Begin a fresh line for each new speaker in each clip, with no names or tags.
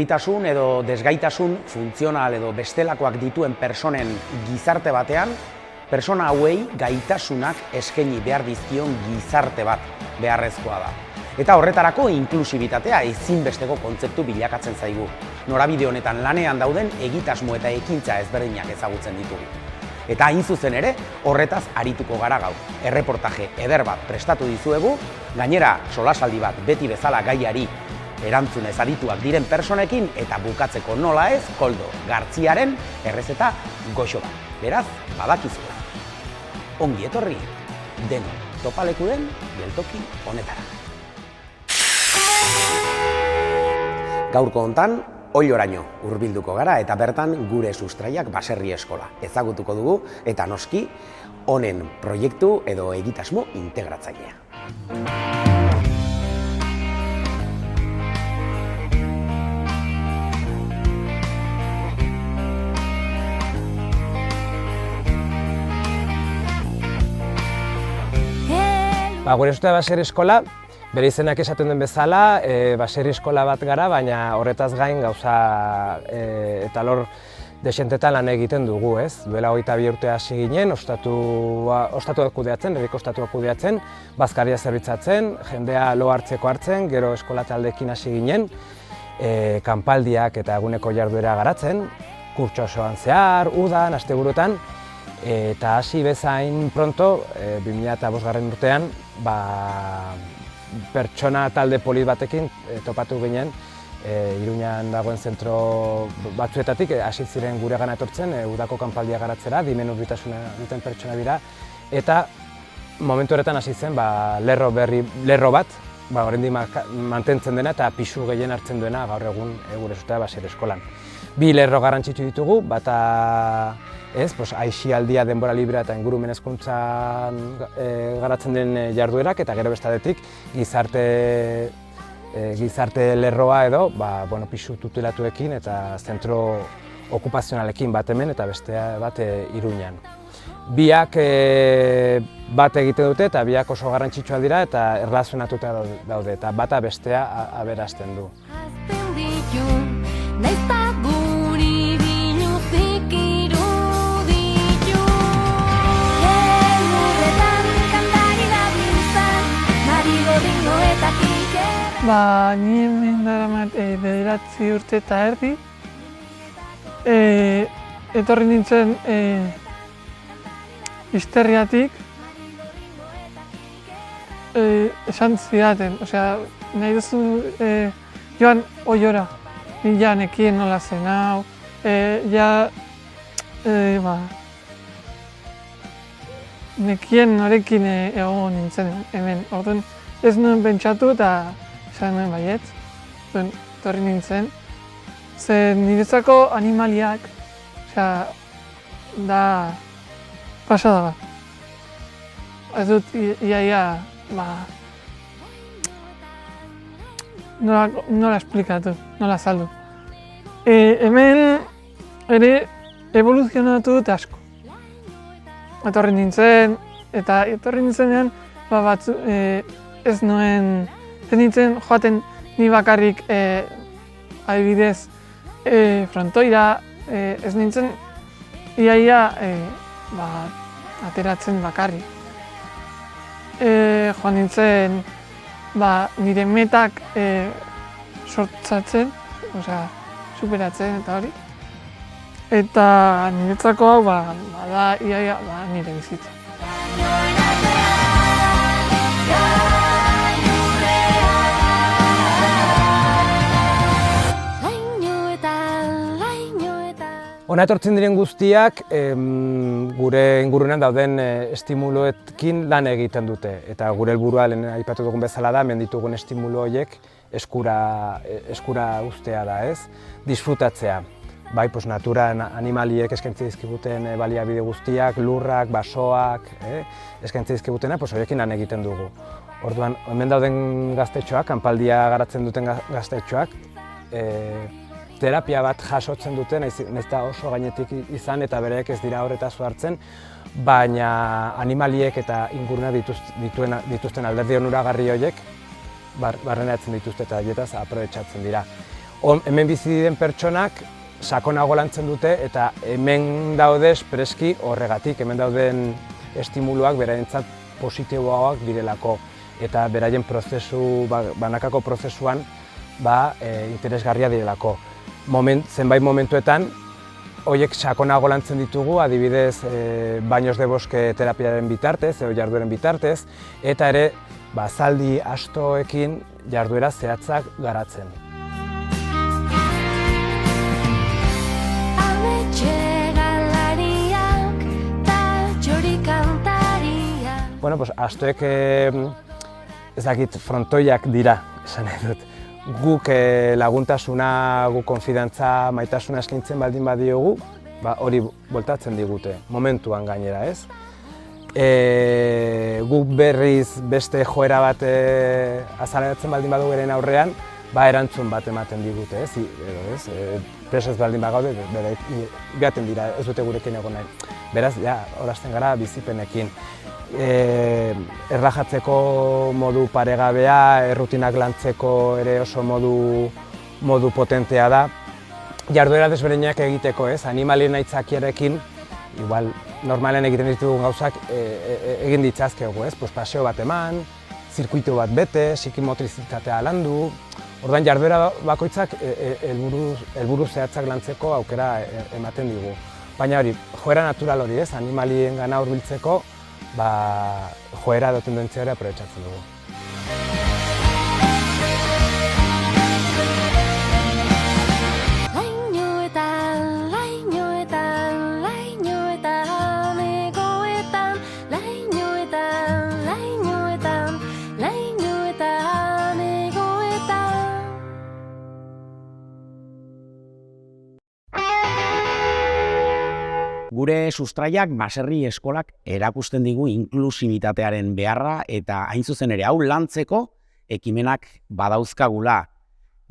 urritasun edo desgaitasun funtzional edo bestelakoak dituen personen gizarte batean, persona hauei gaitasunak eskaini behar dizkion gizarte bat beharrezkoa da. Eta horretarako inklusibitatea ezinbesteko kontzeptu bilakatzen zaigu. Norabide honetan lanean dauden egitasmo eta ekintza ezberdinak ezagutzen ditugu. Eta hain zuzen ere, horretaz arituko gara gaur. Erreportaje eder bat prestatu dizuegu, gainera solasaldi bat beti bezala gaiari erantzunez arituak diren personekin eta bukatzeko nola ez Koldo Gartziaren errezeta goxo bat. Beraz, badakizue. Ongi etorri, deno topaleku den geltoki honetara. Gaurko hontan, Oiloraino hurbilduko gara eta bertan gure sustraiak baserri eskola ezagutuko dugu eta noski honen proiektu edo egitasmo integratzailea.
Gure sustraiak baserri eskola, bere izenak esaten den bezala, baserri eskola bat gara, baina horretaz gain gauza eta lor desentetan lan egiten dugu, ez? Duela 22 urte hasi ginen, ostatuak kudeatzen, herriko ostatuak kudeatzen, bazkaria zerbitzatzen, jendea lo hartzeko hartzen, gero eskola taldeekin hasi ginen, kanpaldiak eta eguneko jarduera garatzen, kurtso osoan zehar, udan, asteburuetan, eta hasi bezain pronto, 2005 urtean, pertsona talde polit batekin topatu ginen, Iruñan dagoen zentro batzuetatik hasi ziren guregana etortzen, udako kanpaldia garatzera, dimen urritasuna duten pertsona dira, eta momentu horretan hasi zen lerro bat, oraindik mantentzen dena eta pisu gehien hartzen duena gaur egun gure sustraiak baserri eskolan. Bi lerro garrantzitsu ditugu, bata aisialdia, denbora librea eta ingurumen hezkuntzan garatzen den jarduerak, eta gero bestadetik gizarte lerroa edo pisu tutelatuekin eta zentro okupazionalekin bat hemen eta bestea bat Iruñan. Biak bat egiten dute eta biak oso garrantzitsuak dira eta erlazionatuta daude eta bata bestea aberasten du.
Ni hemen daramat 9 urte eta erdi. Etorri nintzen Izterriatik. Esan zidaten, nahi duzu joan Oiora. Ni ja nekien nola zen hau, nekien norekin egongo nintzen hemen. Orduan ez nuen pentsatu eta esan nuen baietz, etorri nintzen. Ze niretzako animaliak, da pasada bat. Ez dut iaia, nola esplikatu, nola azaldu. Hemen ere evoluzionatu dut asko. Etorri nintzen, eta etorri nintzenean ez nuen, ez nintzen joaten ni bakarrik adibidez frontoira, ez nintzen iaia ateratzen bakarrik. Joan nintzen nire metak sortzatzen, superatzen eta hori. Eta niretzako hau da iaia nire bizitza.
Hona etortzen diren guztiak gure ingurunean dauden estimuloekin lan egiten dute. Eta gure helburua lehen aipatu dugun bezala da, hemen ditugun estimulo horiek eskura uztea da, ez? Disfrutatzea. Bai, naturan animaliek eskaintzen dizkiguten baliabide guztiak, lurrak, basoak, eskaintzen dizkigutena, horiekin lan egiten dugu. Orduan, hemen dauden gaztetxoak, kanpaldia garatzen duten gaztetxoak, terapia bat jasotzen duten, nahiz eta oso gainetik izan eta bereek ez dira horretaz hartzen, baina animaliek eta inguruna dituzten alderdi onuragarri horiek barrenatzen dituzte eta horietaz aprobetxatzen dira. hemen bizi diren pertsonak sakonago lantzen dute eta hemen daude espreski horregatik, hemen dauden estimuluak berarentzat positiboagoak direlako eta beraien prozesu, banakako prozesuan interesgarria direlako. Zenbait momentuetan, horiek sakonago lantzen ditugu, adibidez baños de bosque terapiaren bitartez, edo jardueren bitartez, eta ere zaldi astoekin jarduera zehatzak garatzen. Bueno, astoek ez dakit frontoiak dira, esan nahi dut. Guk laguntasuna, guk konfidantza, maitasuna eskaintzen baldin badiogu, hori bueltatzen digute, momentuan gainera, ez? Guk berriz beste joera bat azaleratzen baldin badugu eren aurrean, erantzun bat ematen digute, ez? Presez baldin bagaude, joaten dira, ez dute gurekin egon nahi. Beraz, horazten gara bizipenekin. Erlajatzeko modu paregabea, errutinak lantzeko ere oso modu potentea da. Jarduera desberdinak egiteko, ez? Animalien aitzakiarekin, igual, normalen egiten ditugun gauzak egin ditzazkegu, ez? Paseo bat eman, zirkuitu bat bete, psikimotrizitatea landu. Orduan, jarduera bakoitzak helburu zehatzak lantzeko aukera ematen digu. Baina hori, joera natural hori, ez? Animalien gana hurbiltzeko, joera edo tendentzia hori aprobetxatzen dugu.
Gure sustraiak baserri eskolak erakusten digu inklusibitatearen beharra eta hain zuzen ere hau lantzeko ekimenak badauzkagula.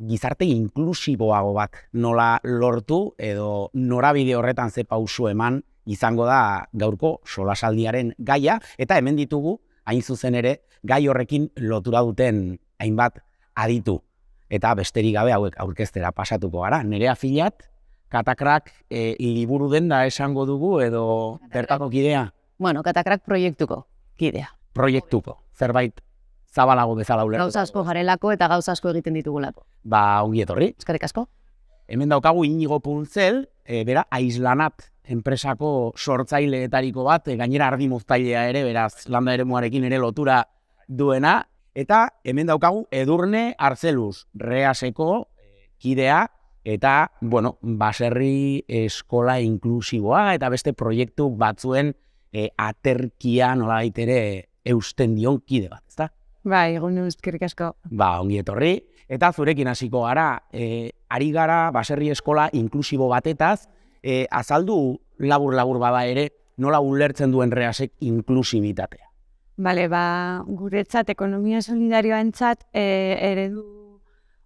Gizarte inklusiboago bat nola lortu edo norabide horretan ze pauso eman izango da gaurko solasaldiaren gaia eta hemen ditugu hain zuzen ere gai horrekin lotura duten hainbat aditu. Eta besterik gabe hauek aurkeztera pasatuko gara. Nerea Filat, Katakrak liburu denda esango dugu edo bertako kidea?
Bueno, Katakrak proiektuko kidea.
Proiektuko, zerbait zabalago bezala ulertu.
Gauza asko garelako eta gauza asko egiten ditugulako.
Ongi etorri.
Eskerrik asko.
Hemen daukagu Inigo Puntzel, bera Aislanat enpresako sortzaileetariko bat, gainera ardi moztailea ere, beraz landa eremuarekin ere lotura duena. Eta hemen daukagu Edurne Arzeluz, Reaseko kidea, eta, baserri eskola inklusiboa eta beste proiektu batzuen aterkia nolabait ere eusten dion kide bat, ezta?
Bai, egun eskerrik asko.
Ongi etorri. Eta zurekin hasiko gara, ari gara baserri eskola inklusibo batetaz, azaldu labur bada ere, nola ulertzen duen Reasek inklusibitatea.
Bale, guretzat ekonomia solidarioentzat eredu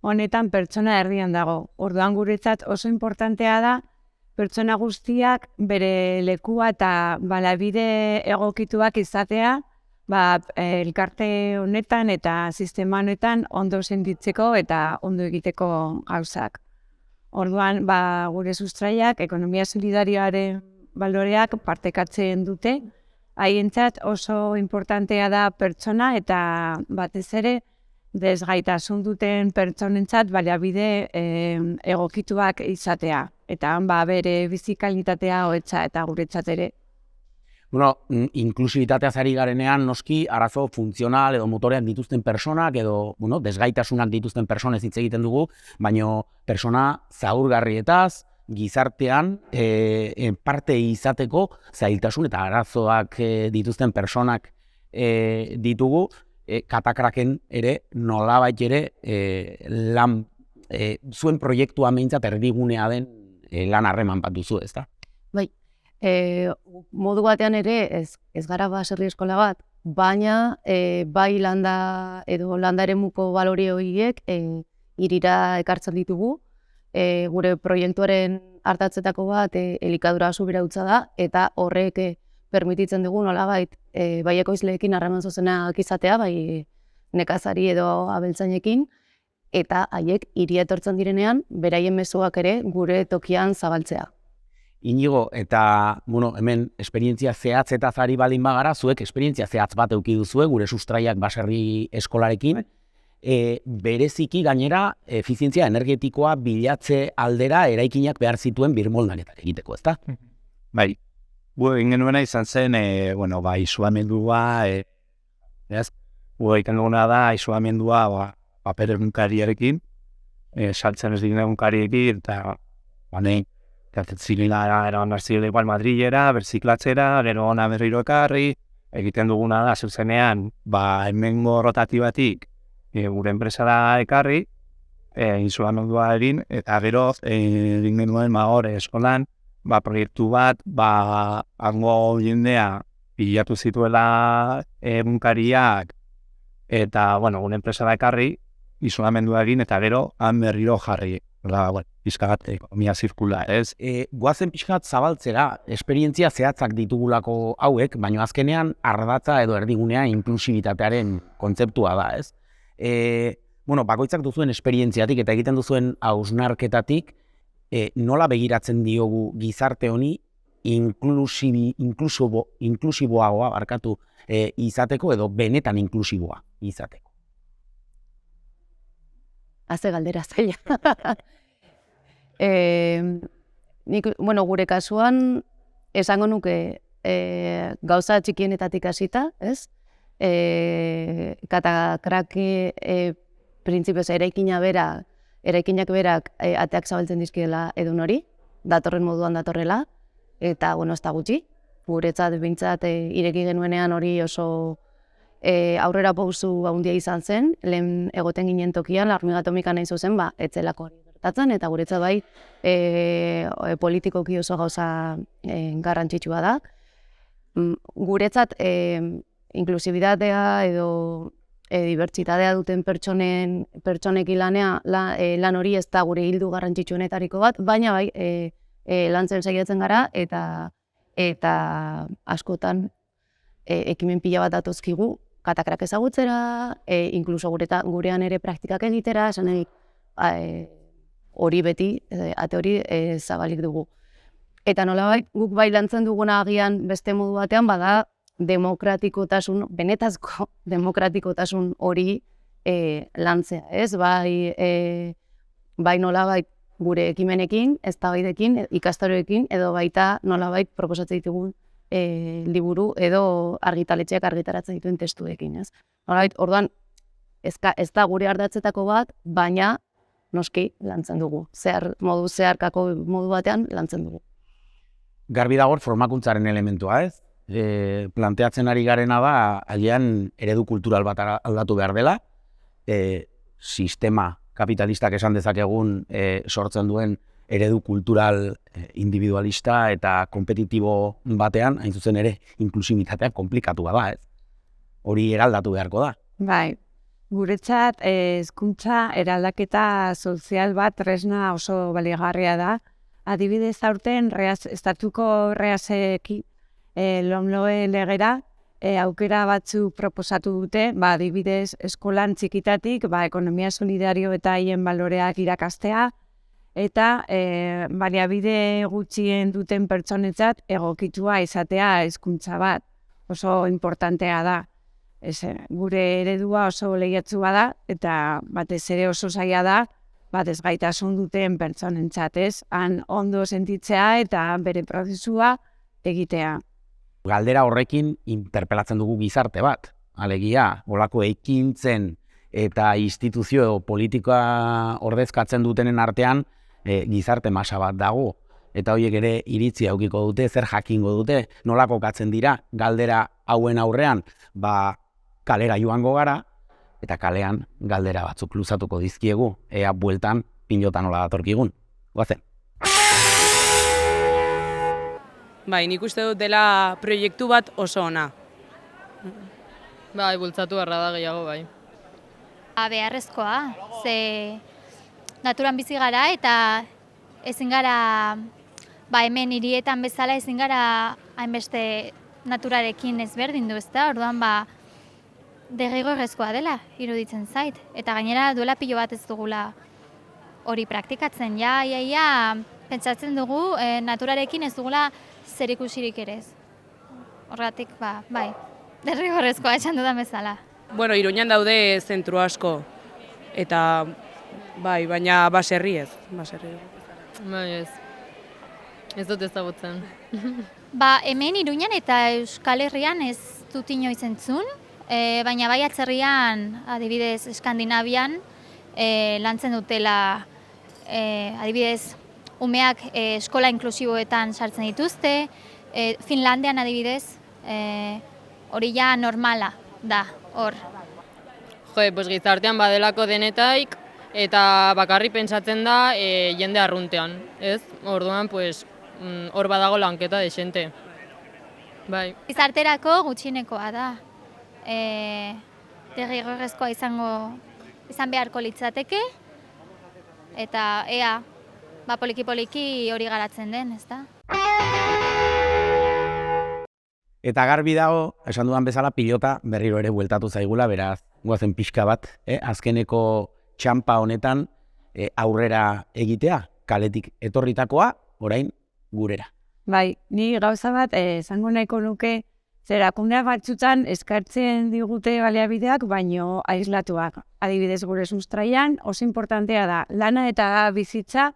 honetan pertsona erdian dago. Orduan guretzat oso importantea da pertsona guztiak bere lekua eta balabide egokituak izatea elkarte honetan eta sistema honetan ondo sentitzeko eta ondo egiteko gauzak. Orduan gure sustraiak ekonomia solidarioaren baloreak partekatzen dute. Haientzat oso importantea da pertsona eta batez ere desgaitasun duten pertsonentzat baliabide egokituak izatea. Eta bere bizikalitatea hobetza eta guretzat ere.
Inklusibitateaz ari garenean noski arazo funtzional edo motoreak dituzten personak edo desgaitasunak dituzten personez hitz egiten dugu, baina persona zaurgarrietaz, gizartean parte izateko zailtasun eta arazoak dituzten personak ditugu. Katakraken ere, nolabait ere, zuen proiektua meintzat erdigunea den lan harreman bat duzu, ezta?
Bai, modu batean ere ez gara baserri eskola bat, baina bai landa edo landa eremuko balore horiek hirira ekartzen ditugu. Gure proiektuaren hartatzetako bat elikadura subirautza da eta horrek permititzen dugu nolabait bai ekoizleekin harreman zuzenak izatea, bai nekazari edo abeltzainekin, eta haiek hiria etortzen direnean, beraien mezuak ere gure tokian zabaltzea.
Inigo, eta hemen esperientzia zehatz eta zari baldin bagara, zuek esperientzia zehatz bat eduki duzue, gure sustraiak baserri eskolarekin, bereziki gainera efizientzia energetikoa bilatze aldera eraikinak behar zituen birmoldaketak egiteko, ezta?
Bai, egin genuena izan zen, isolamendua, egiten duguna da, isolamendua paper egunkariarekin, saltzen ez diren egunkariekin, eta zilina eraman zile igual Madrilera, berziklatzera, gero ona berriro ekarri, egiten duguna da, zuzenean, hemengo rotatibatik gure enpresara ekarri, isolamendua egin, eta gero egin genuen hor eskolan, proiektu bat, hango jendea bilatu zituela egunkariak, eta, gure enpresara ekarri, isolamendua egin, eta gero han berriro jarri. Pizkagat ekonomia zirkula, ez?
Goazen pixkat zabaltzera, esperientzia zehatzak ditugulako hauek, baina azkenean ardatza edo erdigunea inklusibitatearen kontzeptua da, ez? Bakoitzak duzuen esperientziatik eta egiten duzuen hausnarketatik, nola begiratzen diogu gizarte honi inklusiboagoa izateko edo benetan inklusiboa izateko?
Haze galdera zaila. Gure kasuan, esango nuke gauza txikienetatik hasita, ez? Katakrake printzipioz eraikinak berak ateak zabaltzen dizkiela edun hori, datorren moduan datorrela, eta, ez da gutxi, guretzat bintzat ireki genuenean hori oso aurrera pausu handia izan zen, lehen egoten ginen tokian, hormigatomika nahi zuzen, etzelako hori gertatzen, eta guretzat bai politikoki oso gauza garrantzitsua da. Guretzat inklusibitatea edo dibertsitatea duten pertsonekin lan hori ez da gure hildu garrantzitsuenetariko bat, baina bai lantzen saiatzen gara eta askotan ekimen pila bat datozkigu katakrak ezagutzera, inkluso gurean ere praktikak egitera, esan hori beti, ate hori zabalik dugu. Eta nolabait, guk bai lantzen duguna agian beste modu batean, bada demokratikotasun, benetazko demokratikotasun hori lantzea, ez? Bai nolabait gure ekimenekin, eztabaidekin, ikastaroekin, edo baita nolabait proposatzen ditugun liburu edo argitaletxeak argitaratzen dituen testuekin, ez? Orduan, ez da gure ardatzetako bat, baina noski lantzen dugu. Modu zeharkako modu batean lantzen dugu.
Garbi dago formakuntzaren elementua, ez? Planteatzen ari garena da, agian eredu kultural bat aldatu behar dela, sistema kapitalistak esan dezakegun sortzen duen eredu kultural individualista eta kompetitibo batean, hain zuzen ere, inklusibitatea konplikatua da, ez? Hori eraldatu beharko da.
Bai, guretzat hezkuntza eraldaketa sozial bat tresna oso baliagarria da. Adibidez aurten, estatuko reasekin LOMLOE legera, aukera batzu proposatu dute, adibidez eskolan txikitatik, ekonomia solidario eta haien baloreak irakastea, eta baliabide gutxien duten pertsonetzat egokitua izatea hezkuntza bat. Oso importantea da. Gure eredua oso lehiatzua da, eta batez ere oso zaila da, ezgaitasun duten pertsonentzat, han ondo sentitzea eta bere prozesua egitea.
Galdera horrekin interpelatzen dugu gizarte bat. Alegia, olako ekintzen eta instituzio politika ordezkatzen dutenen artean gizarte masa bat dago. Eta horiek ere iritzi aukiko dute, zer jakingo dute, nola kokatzen dira galdera hauen aurrean, kalera joango gara, eta kalean galdera batzuk luzatuko dizkiegu, ea bueltan pilota nola datorkigun. Goazen.
Nik uste dut dela proiektu bat oso ona.
Bultzatu beharra da gehiago, bai.
Beharrezkoa, ze naturan bizi gara eta ezin gara, hemen hirietan bezala ezin gara hainbeste naturarekin ezberdindu, ezta? Orduan, derrigorrezkoa dela, iruditzen zait. Eta gainera duela pilo bat ez dugula hori praktikatzen. Ja, pentsatzen dugu naturarekin ez dugula zerikusirik ere ez. Horregatik, bai, derrigorrezkoa esan dudan bezala.
Bueno, Iruñan daude zentru asko, eta bai, baina baserri ez.
Bai ez. Ez dut ezagutzen.
Hemen Iruñan eta Euskal Herrian ez dut inoiz entzun, baina bai atzerrian, adibidez Eskandinavian, lantzen dutela, adibidez, umeak eskola inklusiboetan sartzen dituzte, Finlandian adibidez, hori ja normala da, hor.
Pues gizartean badelako denetaik, eta bakarri pentsatzen da jende arruntean, ez? Orduan, pues, hor badago lanketa desente. Bai.
Gizarterako gutxienekoa da. Derrigorrezkoa izan beharko litzateke, eta ea, poliki-poliki hori garatzen den, ez da?
Eta garbi dago, esan dudan bezala, pilota berriro ere bueltatu zaigula, beraz, guazen pixka bat, azkeneko txampa honetan aurrera egitea, kaletik etorritakoa, orain gurera.
Bai, ni gauza bat esango nahiko nuke, zerakundea batzutan eskartzen digute baliabideak, baino aislatuak. Adibidez gure sustraian, oso importantea da, lana eta bizitza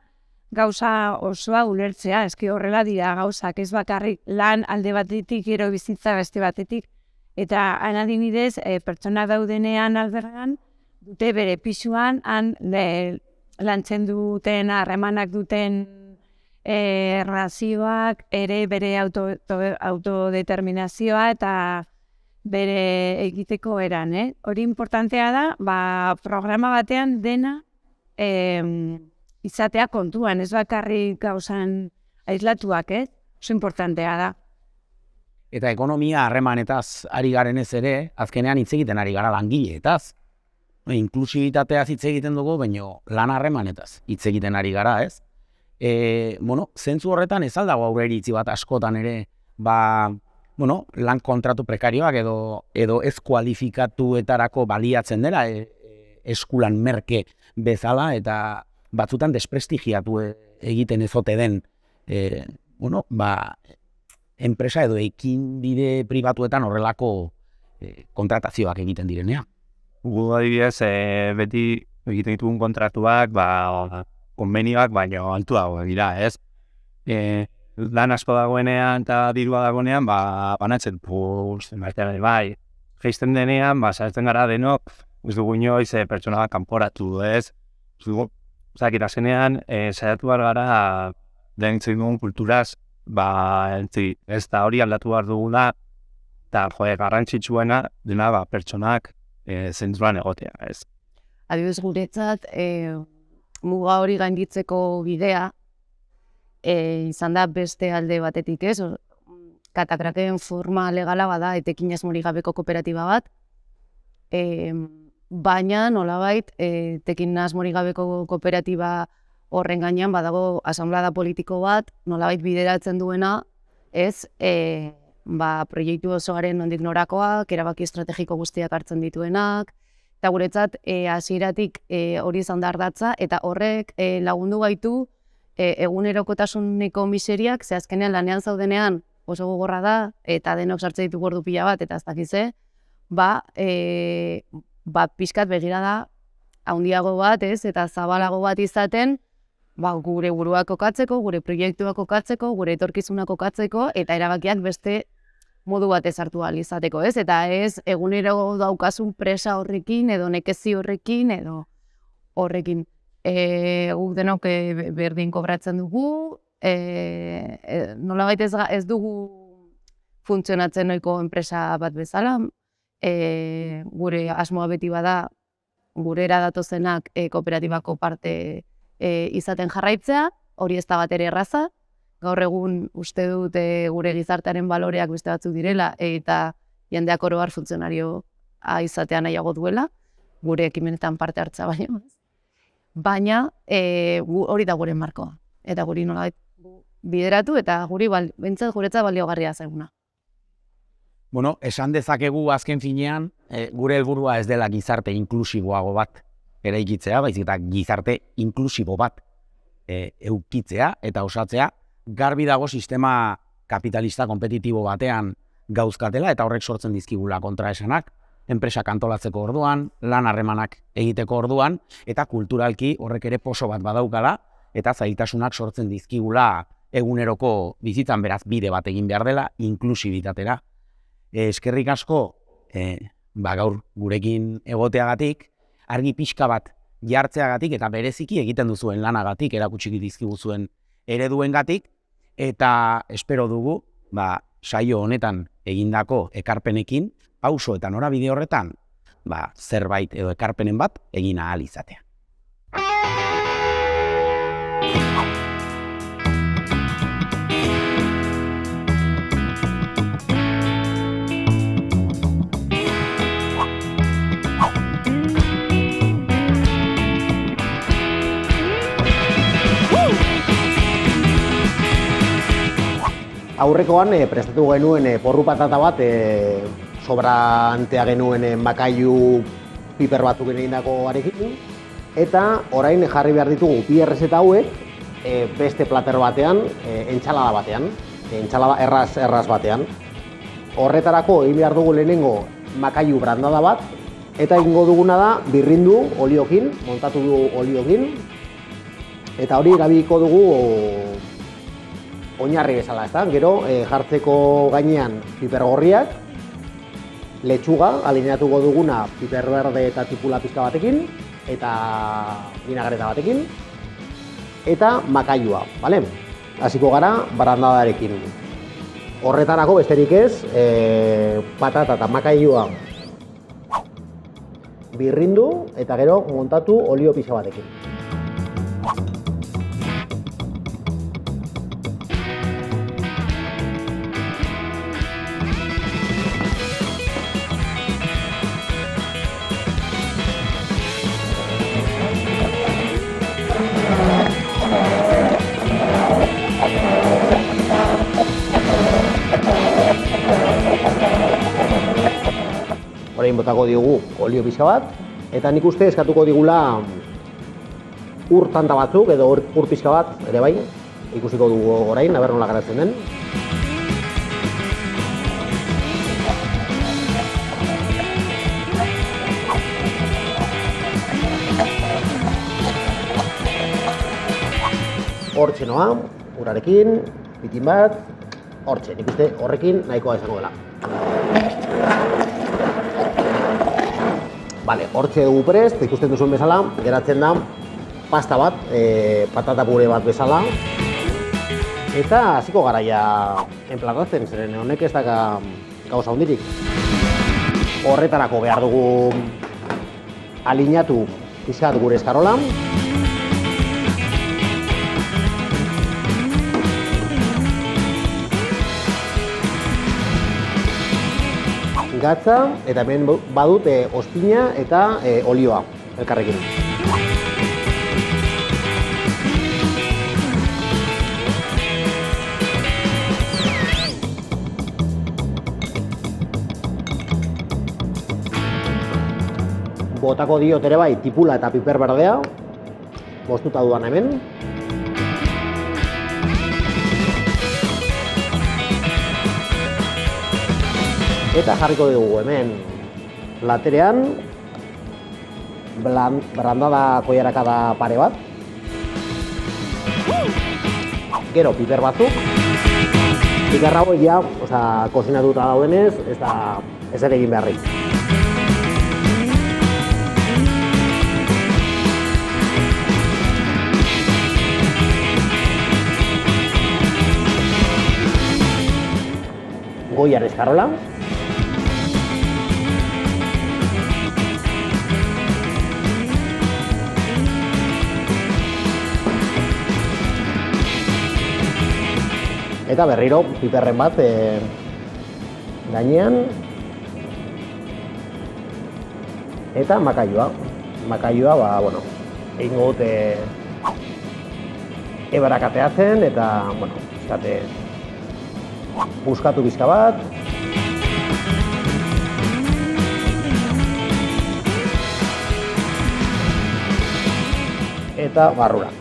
gauza osoa ulertzea, eski horrela dira gauzak, ez bakarrik lan alde batetik, gero bizitza beste batetik, eta adibidez pertsona daudenean albergan, dute bere pisuan, lantzen duten, harremanak duten relazioak, ere bere autodeterminazioa eta bere egiteko eran. Hori importantea da, programa batean dena izatea kontuan, ez bakarrik gauzan aislatuak, oso importantea da.
Eta ekonomia harremanetaz ari garenez ere, azkenean hitz egiten ari gara langileetaz. Inklusibitateaz hitz egiten dugu, baino lan harremanetaz hitz egiten ari gara, ez? Zentzu horretan ez aldago aurreiritzi bat askotan ere, lan kontratu prekarioak edo ez kualifikatuetarako baliatzen dela eskulan merke bezala, eta batzutan desprestigiatu egiten ezote den enpresa edo ekinbide pribatuetan horrelako kontratazioak egiten direnean.
Gu adibidez, beti egiten ditugun kontratuak, konbenioak baino altuago dira, ez? Lan asko dagoenean eta dirua dagoenean, banatzen, bai, jaisten denean, saiatzen gara denok, ez dugu inoiz pertsona kanporatu, ez? Zenean, saiatu behar gara, denitzen dugun kulturaz, ez da hori aldatu behar dugula, eta garrantzitsuena dena pertsonak zentzuan egotea, ez?
Adibidez guretzat, muga hori gainditzeko bidea, izan da beste alde batetik, ez? Katakraken forma legala bada, etekin asmorik gabeko kooperatiba bat, baina nolabait, etekin asmorik gabeko kooperatiba horren gainean badago asanblada politiko bat, nolabait bideratzen duena, ez, proiektu osoaren nondik norakoak, erabaki estrategiko guztiak hartzen dituenak, eta guretzat hasieratik hori izan da ardatza, eta horrek lagundu gaitu egunerokotasuneko miseriak, ze azkenean lanean zaudenean oso gogorra da, eta denok sartzen ditugu ordu pila bat, eta ez dakize, pixkat begirada handiago bat, ez, eta zabalago bat izaten, gure buruak kokatzeko, gure proiektuak kokatzeko, gure etorkizunak kokatzeko, eta erabakiak beste modu batez hartu ahal izateko, ez? Eta ez egunero daukasun presa horrekin, edo nekezi horrekin, edo horrekin. Guk denok berdin kobratzen dugu, nolabait ez dugu funtzionatzen noiko enpresa bat bezala, gure asmoa beti bada, gurera datozenak kooperatibako parte izaten jarraitzea, hori ez da bat ere erraza, gaur egun uste dut gure gizartearen baloreak beste batzuk direla, eta jendeak oro har funtzionarioa izatea nahiago duela, gure ekimenetan parte hartza baino. Baina hori da gure markoa, eta guri nolabait bideratu, eta guri behintzat guretzat baliogarria zaiguna.
Esan dezakegu azken finean, gure helburua ez dela gizarte inklusiboago bat eraikitzea, baizik eta gizarte inklusibo bat eukitzea eta osatzea, garbi dago sistema kapitalista kompetitibo batean gauzkatela eta horrek sortzen dizkigula kontraesanak, enpresak antolatzeko orduan, lan harremanak egiteko orduan, eta kulturalki horrek ere poso bat badaukala, eta zailtasunak sortzen dizkigula eguneroko bizitzan, beraz bide bat egin behar dela, inklusibitatera. Eskerrik asko, gaur gurekin egoteagatik, argi pixka bat jartzeagatik eta bereziki egiten duzuen lanagatik, erakutsi dizkiguzuen ereduengatik, eta espero dugu, saio honetan egindako ekarpenekin, pauso eta norabide horretan, zerbait edo ekarpenen bat egin ahal izatea.
Aurrekoan prestatu genuen porru patata bat, sobrantea genuen makailu piper batzuk egindako arekin, eta orain jarri behar ditugu bi errezeta hauek beste plater batean, entsalada batean, entsalada erraz batean. Horretarako egin behar dugu lehenengo makailu brandada bat, eta egingo duguna da birrindu oliokin, montatu du oliokin, eta hori erabiliko dugu oinarri bezala, ezta? Gero jartzeko gainean piper gorriak, letxuga, alineatuko duguna piper berde eta tipula pizka batekin, eta vinagreta batekin, eta makailua, bale? Hasiko gara barandadarekin. Horretarako besterik ez, patata eta makailua birrindu, eta gero montatu olio pixka batekin. Orain botako diogu olio pixka bat, eta nik uste eskatuko digula ur tanta batzuk edo ur pixka bat, ere bai, ikusiko dugu orain, aber nola garatzen den. Hortxe noa, urarekin, pitin bat, hortxe, nik uste horrekin nahikoa izango dela. Bale, hortxe dugu prest, ikusten duzuen bezala, geratzen da pasta bat, patata pure bat bezala. Eta hasiko garaia enplatatzen, zeren honek ez daka gauza hundirik. Horretarako behar dugu alineatu pixkat gure eskarola. Gatza, eta hemen badut ozpina eta olioa elkarrekin. Botako diot ere bai tipula eta piper berdea, moztuta dudan hemen. Eta jarriko dugu hemen laterean brandada koiarakada pare bat. Gero piper batzuk. Piper hau ja, kozinatuta daudenez, ez ere egin beharrik. Goian eskarola. Eta berriro piperren bat gainean. Eta makailua. Makailua, egingo dut ebarakateatzen eta, buskatu bizka bat. eta barrura.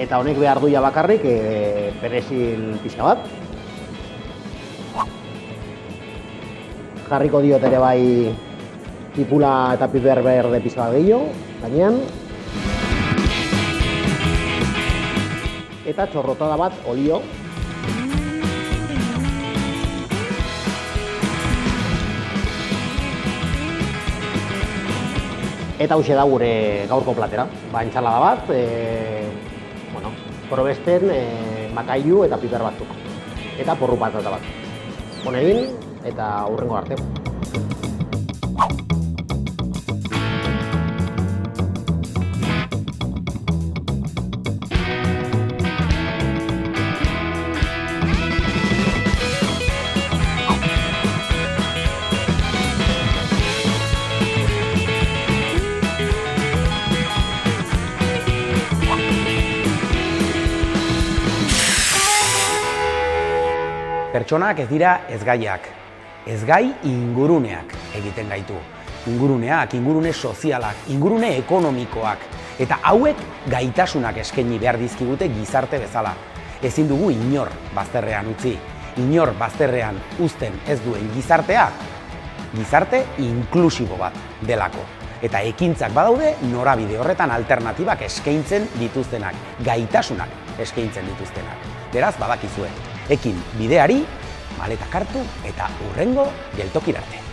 Eta honek behar duia bakarrik perezil pixka bat. Jarriko diot ere bai tipula eta piper berde pixka bat gehiago, gainean. Eta txorrotada bat olio. Eta hauxe da gure gaurko platera. Entsalada bat, probesten makailu eta piper batzuk. Eta porru patata bat. Honegin eta hurrengo arte.
Pertsonak ez dira ezgaiak, ezgai inguruneak egiten gaitu. Inguruneak, ingurune sozialak, ingurune ekonomikoak, eta hauek gaitasunak eskaini behar dizkigute gizarte bezala. Ezin dugu inor bazterrean utzi, inor bazterrean uzten ez duen gizartea, gizarte inklusibo bat delako. Eta ekintzak badaude norabide horretan alternatibak eskaintzen dituztenak, gaitasunak eskaintzen dituztenak. Beraz, badakizue, ekin bideari, maletak hartu eta hurrengo geltokira arte.